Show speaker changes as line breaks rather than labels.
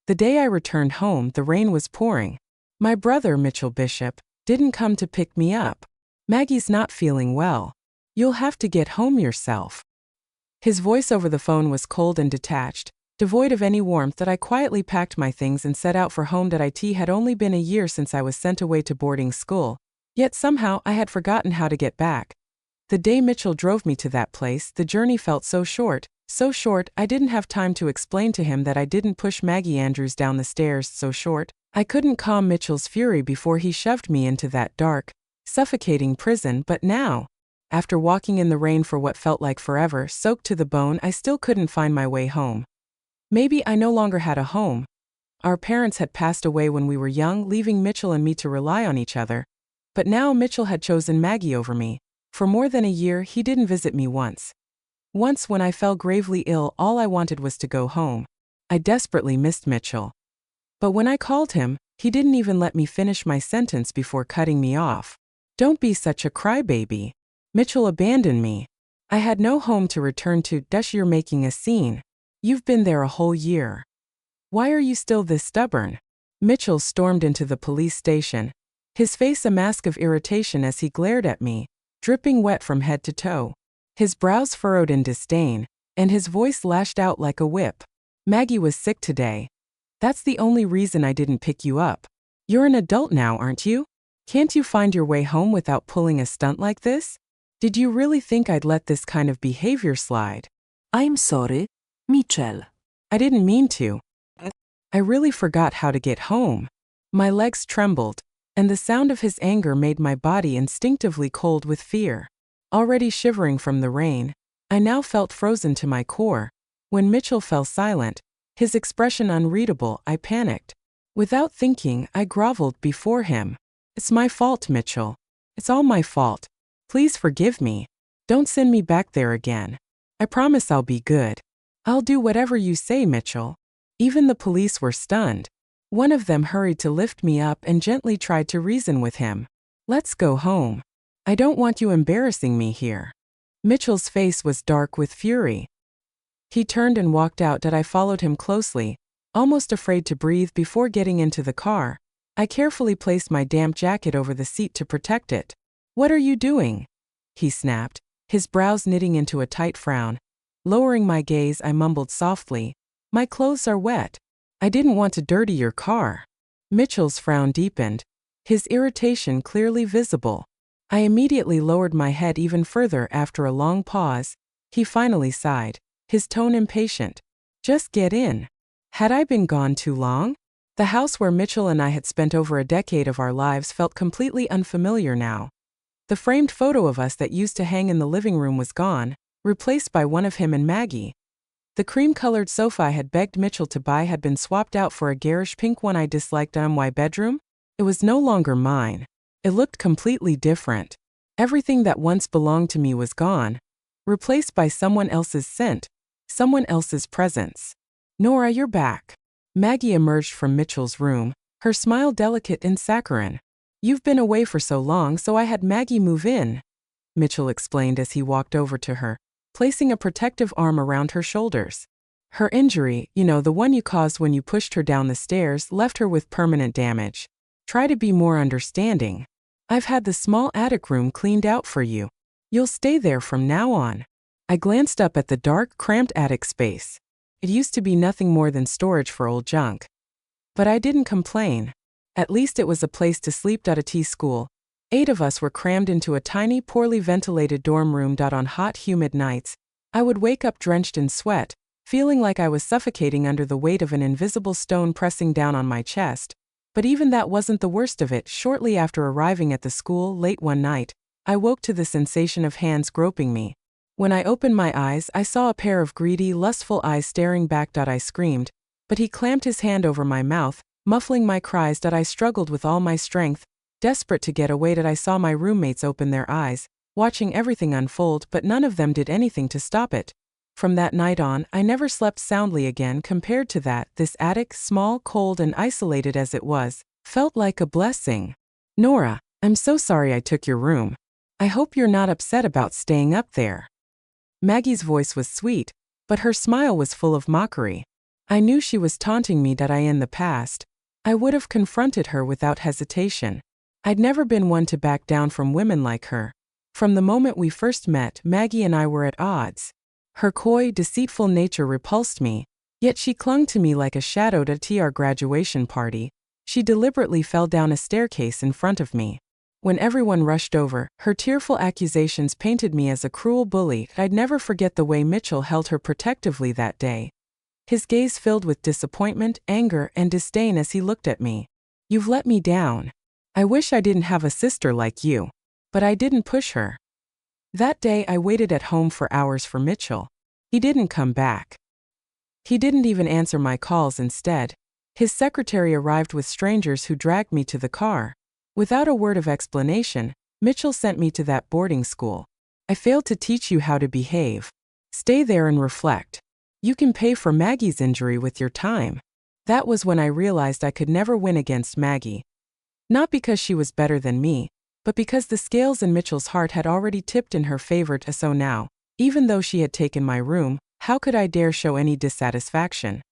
The day I returned home, the rain was pouring. My brother, Mitchell Bishop, didn't come to pick me up. Maggie's not feeling well. You'll have to get home yourself. His voice over the phone was cold and detached, devoid of any warmth. That I quietly packed my things and set out for home. It had only been a year since I was sent away to boarding school, yet somehow I had forgotten how to get back. The day Mitchell drove me to that place, the journey felt so short I didn't have time to explain to him that I didn't push Maggie Andrews down the stairs. So short, I couldn't calm Mitchell's fury before he shoved me into that dark, suffocating prison. But now, after walking in the rain for what felt like forever, soaked to the bone, I still couldn't find my way home. Maybe I no longer had a home. Our parents had passed away when we were young, leaving Mitchell and me to rely on each other. But now Mitchell had chosen Maggie over me. For more than a year, he didn't visit me once. Once when I fell gravely ill, all I wanted was to go home. I desperately missed Mitchell. But when I called him, he didn't even let me finish my sentence before cutting me off. Don't be such a crybaby. Mitchell abandoned me. I had no home to return to. You're making a scene. You've been there a whole year. Why are you still this stubborn? Mitchell stormed into the police station, his face a mask of irritation as he glared at me, dripping wet from head to toe. His brows furrowed in disdain, and his voice lashed out like a whip. Maggie was sick today. That's the only reason I didn't pick you up. You're an adult now, aren't you? Can't you find your way home without pulling a stunt like this? Did you really think I'd let this kind of behavior slide?
I'm sorry, Mitchell.
I didn't mean to. I really forgot how to get home. My legs trembled, and the sound of his anger made my body instinctively cold with fear. Already shivering from the rain, I now felt frozen to my core. When Mitchell fell silent, his expression unreadable, I panicked. Without thinking, I groveled before him. It's my fault, Mitchell. It's all my fault. Please forgive me. Don't send me back there again. I promise I'll be good. I'll do whatever you say, Mitchell. Even the police were stunned. One of them hurried to lift me up and gently tried to reason with him. Let's go home. I don't want you embarrassing me here. Mitchell's face was dark with fury. He turned and walked out. I followed him closely, almost afraid to breathe. Before getting into the car, I carefully placed my damp jacket over the seat to protect it. What are you doing? He snapped, his brows knitting into a tight frown. Lowering my gaze, I mumbled softly, my clothes are wet. I didn't want to dirty your car. Mitchell's frown deepened, his irritation clearly visible. I immediately lowered my head even further. After a long pause, he finally sighed, his tone impatient. Just get in. Had I been gone too long? The house where Mitchell and I had spent over a decade of our lives felt completely unfamiliar now. The framed photo of us that used to hang in the living room was gone, replaced by one of him and Maggie. The cream-colored sofa I had begged Mitchell to buy had been swapped out for a garish pink one I disliked. My bedroom? It was no longer mine. It looked completely different. Everything that once belonged to me was gone, replaced by someone else's scent, someone else's presence. Nora, you're back. Maggie emerged from Mitchell's room, her smile delicate and saccharine. You've been away for so long, so I had Maggie move in, Mitchell explained as he walked over to her, placing a protective arm around her shoulders. Her injury, the one you caused when you pushed her down the stairs, left her with permanent damage. Try to be more understanding. I've had the small attic room cleaned out for you. You'll stay there from now on. I glanced up at the dark, cramped attic space. It used to be nothing more than storage for old junk. But I didn't complain. At least it was a place to sleep. A tea school. 8 of us were crammed into a tiny, poorly ventilated dorm room. On hot, humid nights, I would wake up drenched in sweat, feeling like I was suffocating under the weight of an invisible stone pressing down on my chest. But even that wasn't the worst of it. Shortly after arriving at the school late one night, I woke to the sensation of hands groping me. When I opened my eyes, I saw a pair of greedy, lustful eyes staring back. I screamed, but he clamped his hand over my mouth, muffling my cries. I struggled with all my strength, desperate to get away. I saw my roommates open their eyes, watching everything unfold, but none of them did anything to stop it. From that night on, I never slept soundly again. Compared to that, this attic, small, cold, and isolated as it was, felt like a blessing. Nora, I'm so sorry I took your room. I hope you're not upset about staying up there. Maggie's voice was sweet, but her smile was full of mockery. I knew she was taunting me that I in the past. I would have confronted her without hesitation. I'd never been one to back down from women like her. From the moment we first met, Maggie and I were at odds. Her coy, deceitful nature repulsed me, yet she clung to me like a shadow at our graduation party. She deliberately fell down a staircase in front of me. When everyone rushed over, her tearful accusations painted me as a cruel bully. I'd never forget the way Mitchell held her protectively that day. His gaze filled with disappointment, anger, and disdain as he looked at me. "You've let me down. I wish I didn't have a sister like you." But I didn't push her. That day I waited at home for hours for Mitchell. He didn't come back. He didn't even answer my calls. Instead, his secretary arrived with strangers who dragged me to the car. Without a word of explanation, Mitchell sent me to that boarding school. "I failed to teach you how to behave. Stay there and reflect. You can pay for Maggie's injury with your time." That was when I realized I could never win against Maggie. Not because she was better than me, but because the scales in Mitchell's heart had already tipped in her favor. So now, even though she had taken my room, how could I dare show any dissatisfaction?